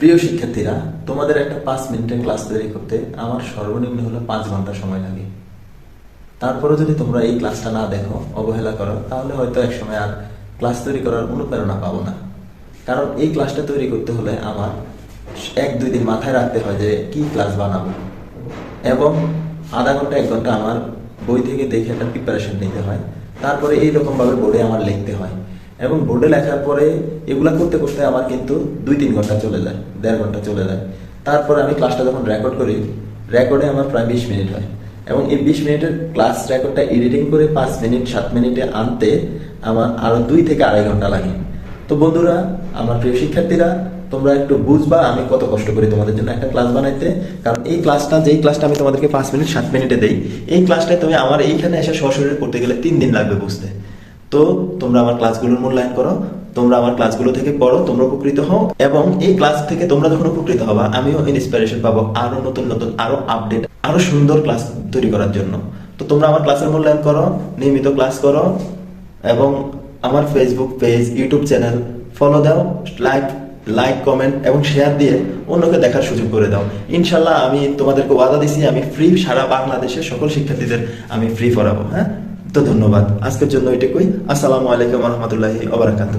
প্রিয় শিক্ষার্থীরা, তোমাদের একটা 5 মিনিটের ক্লাস তৈরি করতে আমার সর্বনিম্ন হলো 5 ঘন্টা সময় লাগে। তারপরে যদি তোমরা এই ক্লাসটা না দেখো, অবহেলা করো, তাহলে হয়তো একসময় আর ক্লাস তৈরি করার অনুপ্রেরণা পাবো না। কারণ এই ক্লাসটা তৈরি করতে হলে আমার 1-2 দিন মাথায় রাখতে হয় যে কি ক্লাস বানাবো, এবং আধা ঘন্টা 1 ঘন্টা আমার বই থেকে দেখে একটা প্রিপারেশন নিতে হয়। তারপরে এইরকম ভাবে বোর্ডে আমার লিখতে হয়, এবং বোর্ডে লেখার পরে এগুলা করতে করতে আমার কিন্তু 2-3 ঘন্টা চলে যায়, 1.5 ঘন্টা চলে যায়। তারপরে আমি ক্লাসটা যখন রেকর্ড করি, রেকর্ডে আমার প্রায় 20 মিনিট হয়, এবং এই 20 মিনিটের ক্লাস রেকর্ডটা এডিটিং করে 5 মিনিট 7 মিনিটে আনতে আমার আরো 2 থেকে 2.5 ঘন্টা লাগে। তো বন্ধুরা, আমার প্রিয় শিক্ষার্থীরা, তোমরা একটু বুঝবা আমি কত কষ্ট করি তোমাদের জন্য একটা ক্লাস বানাইতে। কারণ এই ক্লাসটা, যেই ক্লাসটা আমি তোমাদেরকে 5 মিনিট 7 মিনিটে দেই, এই ক্লাসটাই তুমি আমার এইখানে এসে সরাসরি পড়তে গেলে 3 দিন লাগবে বুঝতে। তো তোমরা আমার ক্লাসগুলোর মূল্যায়ন করো, তোমরা আমার ক্লাসগুলো থেকে পড়ো, তোমরা উপকৃত হও, এবং এই ক্লাস থেকে তোমরা যখন উপকৃত হবা, আমিও ইন্সপিরেশন পাবো আরো নতুন নতুন, আরো আপডেট, আরো সুন্দর ক্লাস তৈরি করার জন্য। তো তোমরা আমার ক্লাসের মূল্যায়ন করো, নিয়মিত ক্লাস করো, এবং আমার Facebook page, YouTube channel follow দাও, লাইক কমেন্ট এবং শেয়ার দিয়ে অন্যকে দেখার সুযোগ করে দাও। ইনশাল্লাহ আমি তোমাদেরকে ওয়াদা দিছি, আমি ফ্রি সারা বাংলাদেশের সকল শিক্ষার্থীদের আমি ফ্রি পড়াবো। হ্যাঁ, তো ধন্যবাদ, আজকের জন্য এটুকুই। আসসালামু আলাইকুম রহমতুল্লাহি ওয়া বারাকাতুহু।